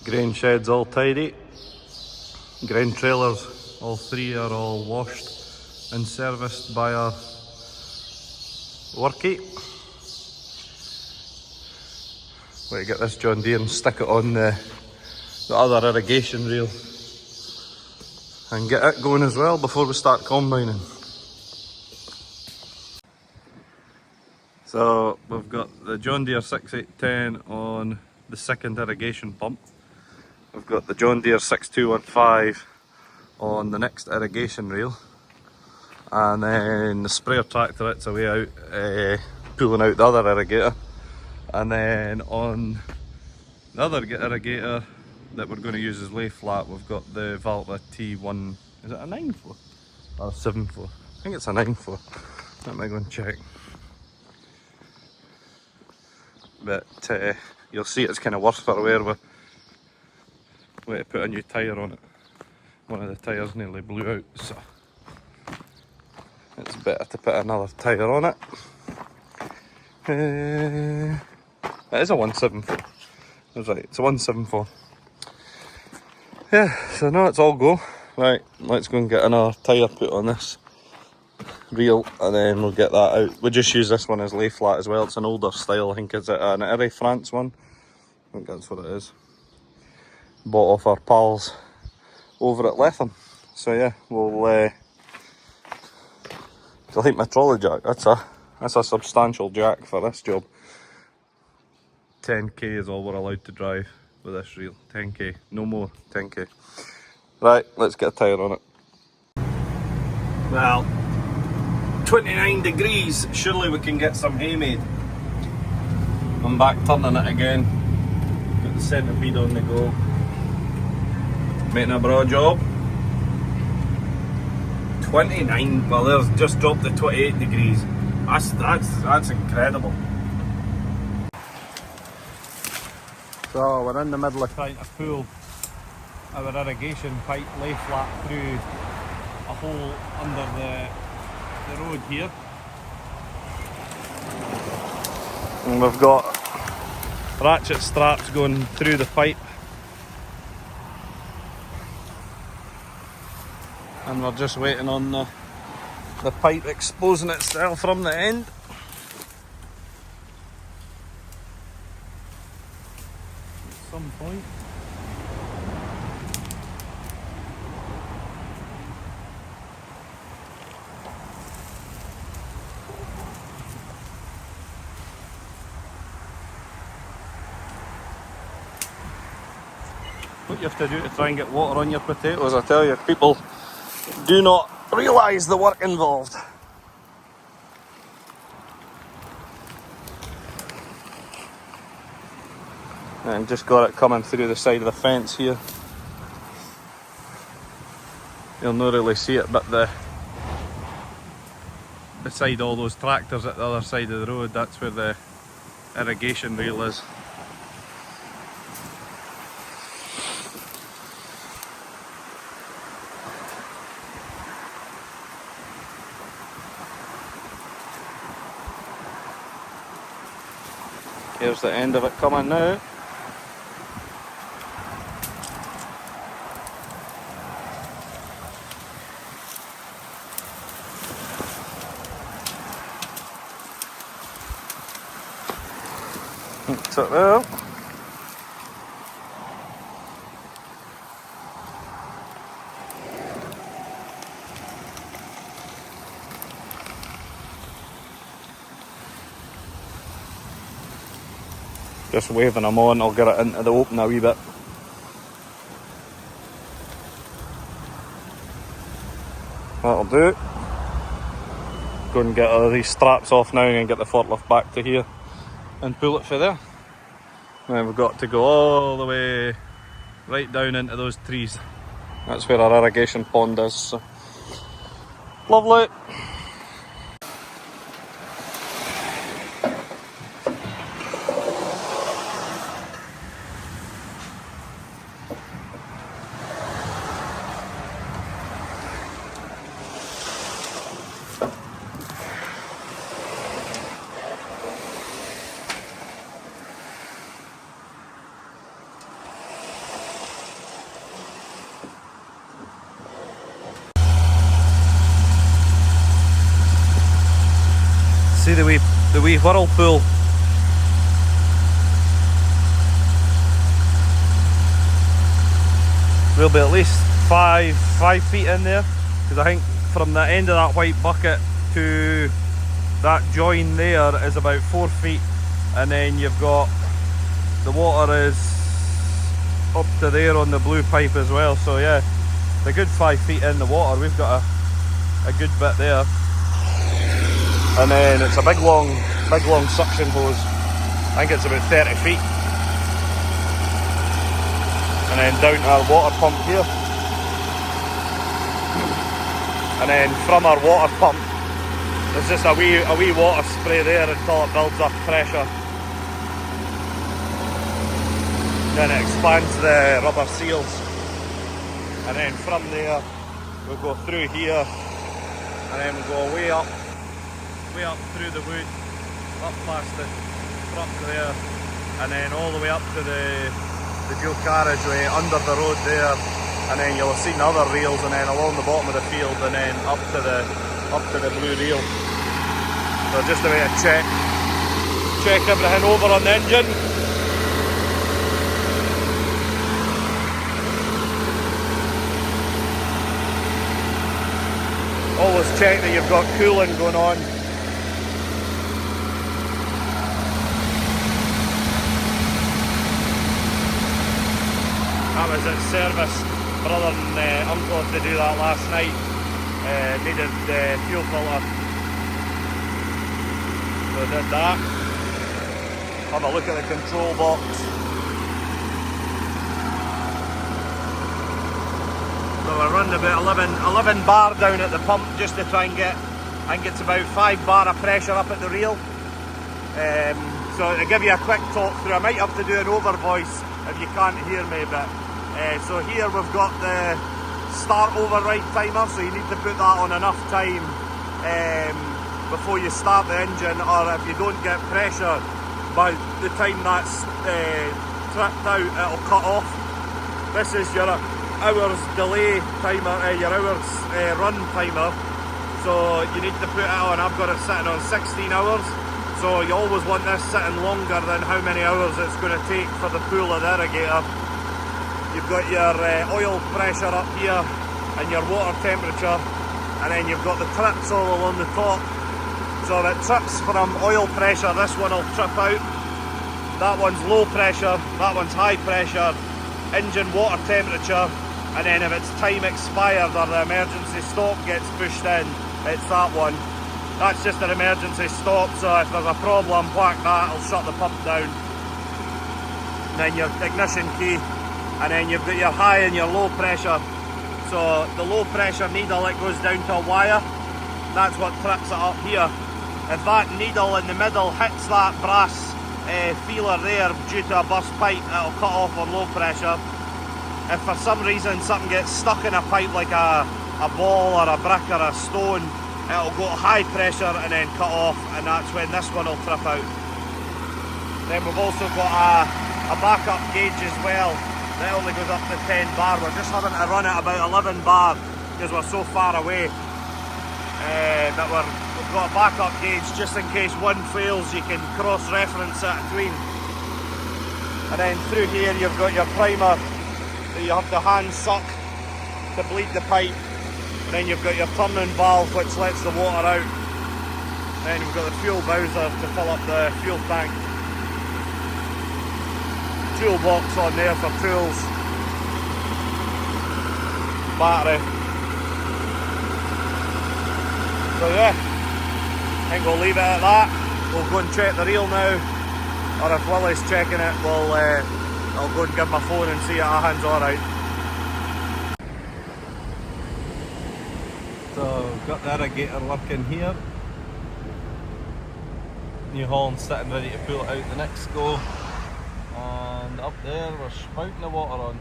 Grain shed's all tidy. Grain trailers, all three are all washed and serviced by our workie. We're going to get this John Deere and stick it on the other irrigation reel and get it going as well before we start combining. So we've got the John Deere 6810 on the second irrigation pump. We've got the John Deere 6215 on the next irrigation reel, and then the sprayer tractor it's away out pulling out the other irrigator, and then on the other irrigator that we're going to use as lay flat we've got the Valtra T1, is it a 9.4 or a 7.4? I think it's a 9.4. Let me go and check. But you'll see it's kind of worse for wear. We had to put a new tyre on it. One of the tyres nearly blew out, so it's better to put another tyre on it. It is a 174. I was right, it's a 174. Yeah, so now it's all go. Right, let's go and get another tyre put on this reel and then we'll get that out. We just use this one as lay flat as well. It's an older style, I think it's an Irrigation France one. I think that's what it is. Bought off our pals over at Lethem. So yeah, we'll I think my trolley jack, that's a substantial jack for this job. 10k is all we're allowed to drive with this reel. 10k, no more, 10k. Right, let's get a tyre on it. Well, 29 degrees, surely we can get some hay made. I'm back turning it again. Got the centipede on the go. Making a broad job. 29, well there's just dropped to 28 degrees. That's incredible. So we're in the middle of trying to pull our irrigation pipe lay flat through a hole under the road here. And we've got ratchet straps going through the pipe. And we're just waiting on the pipe exposing itself from the end. At some point. What you have to do to try and get water on your potatoes, I tell you, people do not realise the work involved. And just got it coming through the side of the fence here. You'll not really see it, but beside all those tractors at the other side of the road, that's where the irrigation reel is. Here's the end of it coming now. That's it there. Just waving them on, I'll get it into the open a wee bit. That'll do. Go and get all these straps off now and get the forklift back to here and pull it for there. Then we've got to go all the way right down into those trees. That's where our irrigation pond is. So. Lovely. wee whirlpool. We'll be at least five feet in there, because I think from the end of that white bucket to that join there is about 4 feet, and then you've got the water is up to there on the blue pipe as well. So yeah, a good 5 feet in the water. We've got a good bit there, and then it's a big long suction hose. I think it's about 30 feet. And then down to our water pump here. And then from our water pump, there's just a wee water spray there until it builds up pressure. Then it expands the rubber seals. And then from there, we'll go through here, and then we'll go way up through the wood, up past the truck there, and then all the way up to the dual carriageway under the road there, and then you'll have seen other reels, and then along the bottom of the field, and then up to the blue reel. So just a way to check everything over on the engine. Always check that you've got cooling going on. That was at service. Brother and uncle had to do that last night. Needed the fuel filter. So I did that. Have a look at the control box. So we're running about 11 bar down at the pump just to try and get, I think it's about 5 bar of pressure up at the reel. So to give you a quick talk through, I might have to do an over voice if you can't hear me, but so here we've got the start override timer, so you need to put that on enough time before you start the engine, or if you don't get pressure by the time that's tripped out, it'll cut off. This is your hours delay timer, your hours run timer, so you need to put it on. I've got it sitting on 16 hours, so you always want this sitting longer than how many hours it's going to take for the pool of the irrigator. You've got your oil pressure up here and your water temperature, and then you've got the trips all along the top. So if it trips from oil pressure, this one will trip out. That one's low pressure, that one's high pressure, engine water temperature, and then if it's time expired or the emergency stop gets pushed in, it's that one. That's just an emergency stop, so if there's a problem, whack that, it'll shut the pump down. And then your ignition key. And then you've got your high and your low pressure. So the low pressure needle, it goes down to a wire. That's what trips it up here. If that needle in the middle hits that brass feeler there due to a burst pipe, it'll cut off on low pressure. If for some reason something gets stuck in a pipe, like a ball or a brick or a stone, it'll go to high pressure and then cut off, and that's when this one will trip out. Then we've also got a backup gauge as well. That only goes up to 10 bar. We're just having to run at about 11 bar because we're so far away. That we've got a backup gauge just in case one fails, you can cross-reference it between. And then through here you've got your primer that you have to hand suck to bleed the pipe. And then you've got your turning valve which lets the water out. And then you've got the fuel bowser to fill up the fuel tank. Toolbox on there for tools, battery. So yeah, I think we'll leave it at that. We'll go and check the reel now, or if Willie's checking it, I'll go and give my phone and see if everything's alright. So we've got the irrigator working here. New Holland sitting ready to pull it out the next go. And up there we're spouting the water on.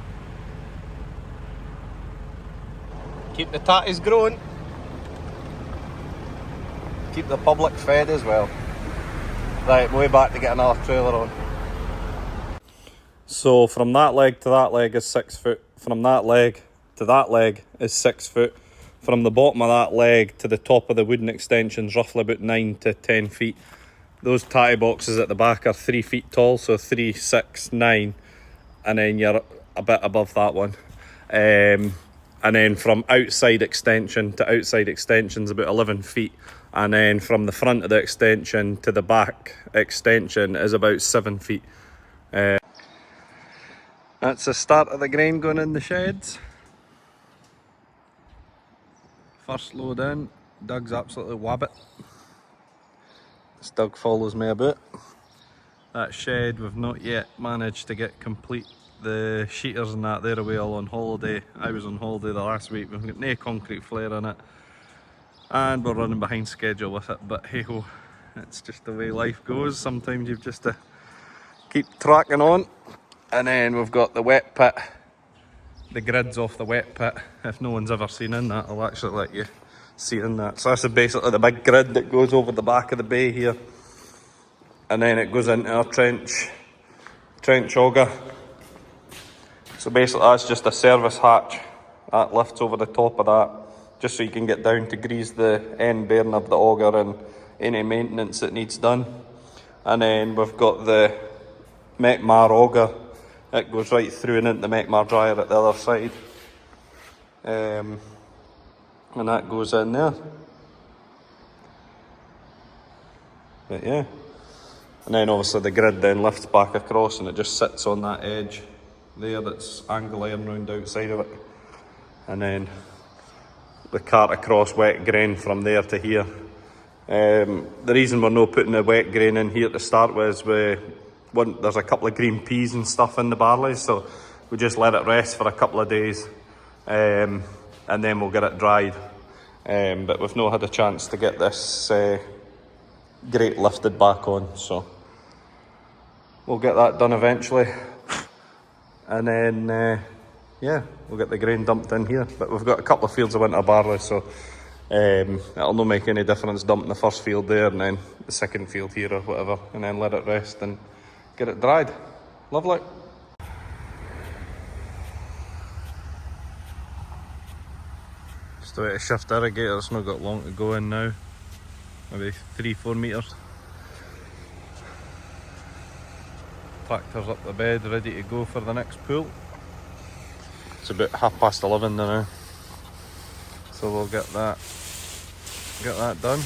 Keep the tatties growing. Keep the public fed as well. Right, way back to get another trailer on. So from that leg to that leg is 6 foot. From that leg to that leg is 6 foot. From the bottom of that leg to the top of the wooden extension is roughly about 9 to 10 feet. those tatty boxes at the back are 3 feet tall, so 3, 6, 9, and then you're a bit above that one. And then from outside extension to outside extension is about 11 feet. And then from the front of the extension to the back extension is about 7 feet. That's the start of the grain going in the sheds. First load in, Doug's absolutely wabbit. This Doug follows me about. That shed we've not yet managed to get complete. The sheeters and that, they're away all on holiday. I was on holiday the last week. We've got no concrete flare in it. And we're running behind schedule with it, but hey ho, it's just the way life goes. Sometimes you've just to keep tracking on. And then we've got the wet pit. The grids off the wet pit. If no one's ever seen in that, I'll actually let you see in that. So this is basically the big grid that goes over the back of the bay here. And then it goes into our trench auger. So basically that's just a service hatch that lifts over the top of that, just so you can get down to grease the end bearing of the auger and any maintenance that needs done. And then we've got the Mechmar auger. It goes right through and into the Mechmar dryer at the other side. And that goes in there. But yeah. And then obviously the grid then lifts back across and it just sits on that edge there that's angle iron round outside of it. And then the cart across wet grain from there to here. The reason we're not putting the wet grain in here to start with is there's a couple of green peas and stuff in the barley, so we just let it rest for a couple of days and then we'll get it dried. But we've not had a chance to get this grate lifted back on, so we'll get that done eventually. And then yeah, we'll get the grain dumped in here. But we've got a couple of fields of winter barley, so it'll not make any difference dumping the first field there and then the second field here or whatever, and then let it rest and get it dried. Lovely. Just the way to shift irrigator, it's not got long to go in now. Maybe 3-4 metres. Tractor's up the bed, ready to go for the next pull. It's about 11:30 now, so we'll get that done.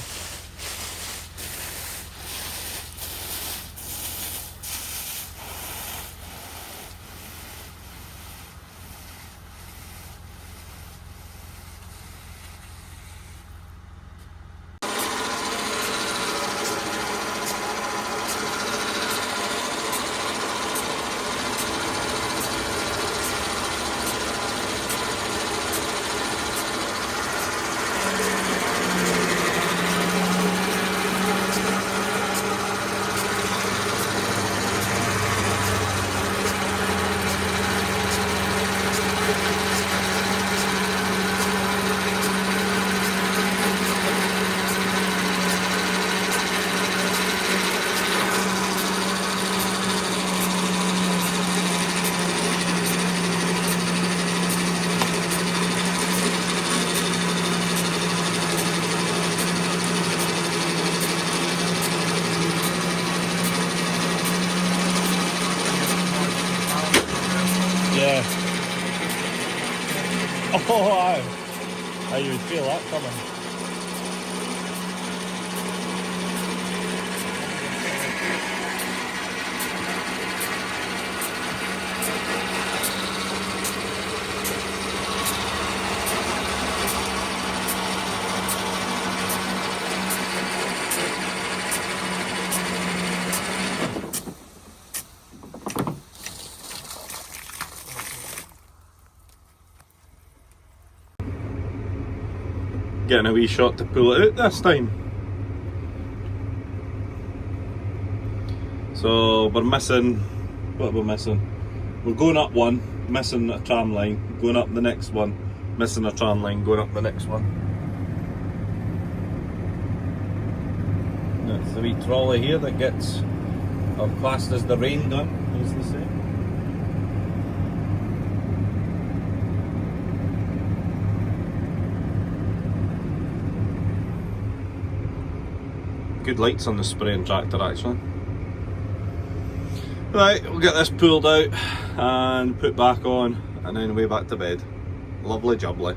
Yeah. Oh, how you would feel that coming. Getting a wee shot to pull it out this time. So we're missing, what are we missing? We're going up one, missing a tram line, going up the next one, missing a tram line, going up the next one. That's the wee trolley here that gets classed as the rain gun, as they say. good lights on the spraying tractor actually. Right, we'll get this pulled out and put back on and then way back to bed. Lovely jubbly.